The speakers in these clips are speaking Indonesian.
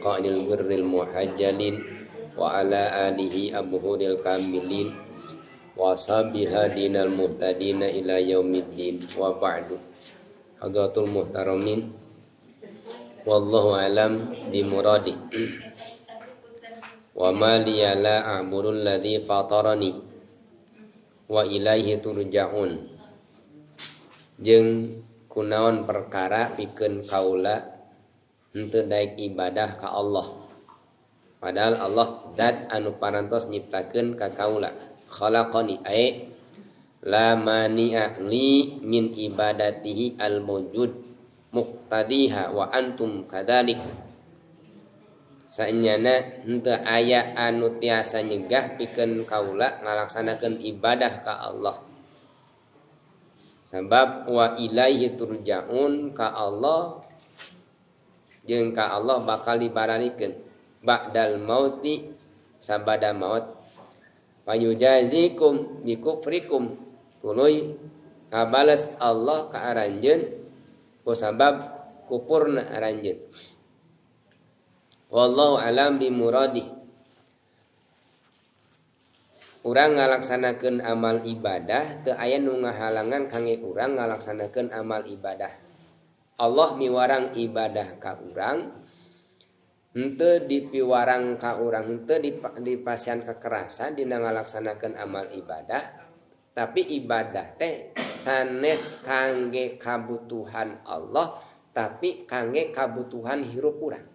Qanil birril muhajjalin wa ala alihi abhuril kamilin wa sabiha dinal muhtadina ila yaumiddin wa ba'du. Hadratul muhtaramin, wallahu alam bimuradi. Wa ma liya la a'burul ladzi fatarani wa ilaihi turja'un. Jeung kunaon perkara pikeun kaula henteu daek ibadah ka Allah, padahal Allah zat anu parantos nyiptakeun ka kaula. Khalaqani ay la mani'a li min ibadatihi al mawjud muqtadiha wa antum kadzalik. Saenyana henteu aya anu tiasa nyegah pikeun kaula ngalaksanakeun ibadah ka Allah. Sabab wa ilaihi turja'un, ka Allah jeung ka Allah bakal dibararikeun ba'dal mauti, sabada maut. Fayujazikum bikufrikum, tuluy kabales Allah ka aranjeun ku sabab kupurna aranjeun. Wallahu alam bimuradi. Urang ngalaksanakeun amal ibadah teu aya nu ngahalangan kangge urang ngalaksanakeun amal ibadah. Allah miwarang ibadah ka urang, henteu dipiwarang ka urang, henteu dipasian kekerasan dina ngalaksanakeun amal ibadah, tapi ibadah teh sanes kangge kabutuhan Allah, tapi kangge kabutuhan hirup urang.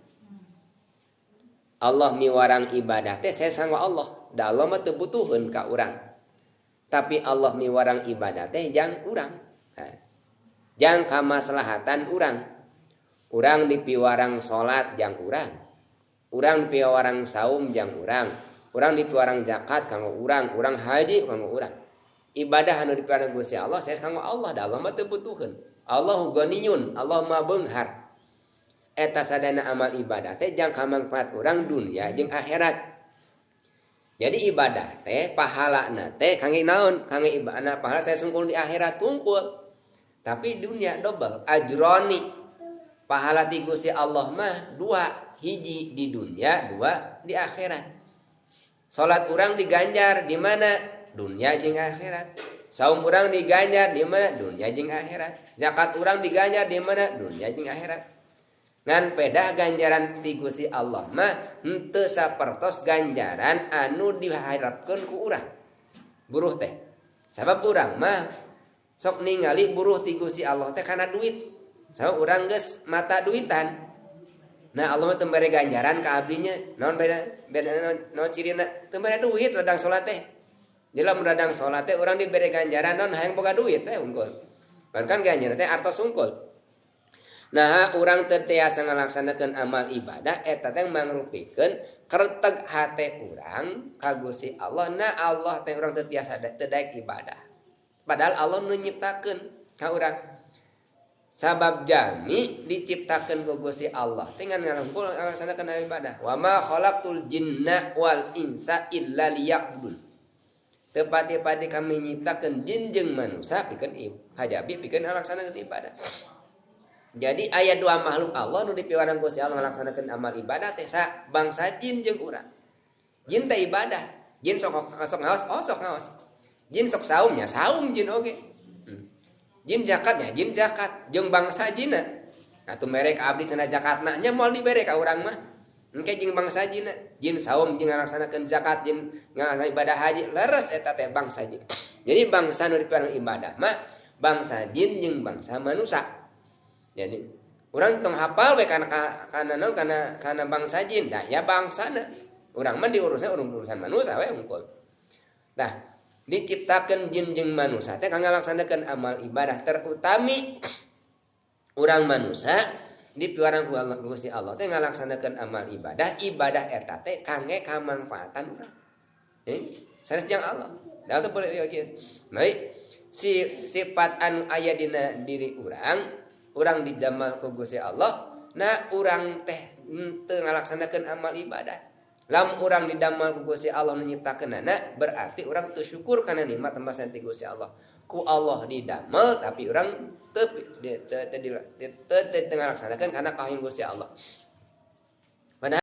Allah miwarang ibadah teh saya sangwa Allah, da Allah mah teu butuheun ka urang. Tapi Allah miwarang ibadah teh jang urang. Jang kamaslahatan urang. Urang dipiwarang salat jang urang. Urang dipiwarang saum jang urang. Urang dipiwarang zakat kanggo urang, urang haji kanggo urang. Ibadah anu dipiwarang Gusti Allah saya kanggo Allah, da Allah mah teu butuheun. Allahu ghaniyun, Allah mah beunghar. Eta sadana amal ibadah teh jang kamangfaat urang dunia jeung akhirat. Jadi ibadah teh pahalana teh kangge naon? Kangge ibadah pahala saya sungkul di akhirat tungkul. Tapi dunia double ajroni. Pahala ti Gusti Allah mah dua, hiji di dunia, dua di akhirat. Salat urang diganjar di mana? Dunia jeung akhirat. Saum urang diganjar di mana? Dunia jeung akhirat. Zakat urang diganjar di mana? Dunia jeung akhirat. Ngan pedah ganjaran ti Gusti Allah mah henteu sapertos ganjaran anu diharapkeun ku urang. Buruh teh. Sabab urang mah sok ningali buruh ti Gusti Allah teh kana duit. Sabab urang geus mata duitan. Nah Allah mah teu mere ganjaran ka abdinya. Naon beda naon cirina? Teu mere duit ladang salat teh. Jela mun ladang salat teh urang dibere ganjaran naon hayang boga duit teh unggul. Kan ganjaran teh artos unggul. Nah urang teu tiasa ngalaksanakeun amal ibadah eta teh mangrupikeun kereteg hate urang ka Gusti Allah. Nah Allah teh urang teu tiasa teu daek ibadah. Padahal Allah nu nyiptakeun ka urang. Sabab jami diciptakeun ku Gusti Allah teh ngan ngarumpul ngalaksanakeun ibadah. Wa ma khalaqtul jinna wal insa illa liya'budun. Teu pati-pati kami nyiptakeun jin jeung manusia pikeun hajabi pikeun ngalaksanakeun ibadah. Jadi aya dua makhluk Allah nu dipiwarang Gusti Allah ngalaksanakeun amal ibadah teh bangsa jin jeung urang. Jin teh ibadah. Jin sok ngaos, sok ngaos. Jin sok saumnya, saum jin oge. Jin zakatnya, jin zakat. Jeung bangsa jinna. Atuh mere ka abdi cenah zakatna nya moal dibere ka urang mah. Engke jeung bangsa jinna. Jin saum jeung ngalaksanakeun zakat, jin ngalaksanakeun ibadah haji, leres eta teh bangsa jin. Jadi bangsa nu dipiwarang ibadah mah bangsa jin jeung bangsa manusia. Jadi urang tong hafal we kana bangsa jin, da ya bangsana. Urang mah diurusna urusan manusia we unggul. Nah, diciptakeun jin jeung manusia teh kangge ngalaksanakeun amal ibadah terutami urang manusia dipiwarang ku Allah Gusti Allah teh ngalaksanakeun amal ibadah eta teh kangge kamangfaatan urang. Sanes jeung Allah. Da teh boleh kieu. Baik, sifat anu aya dina diri urang didamal ku Gusti Allah, nah urang teh teu ngalaksanakeun amal ibadah. Lam urang didamal ku Gusti Allah nyiptakeunana berarti urang teu syukur kana nikmat tembasan ti Gusti Allah. Ku Allah didamel tapi urang teu ngalaksanakeun kana kahayu Gusti Allah.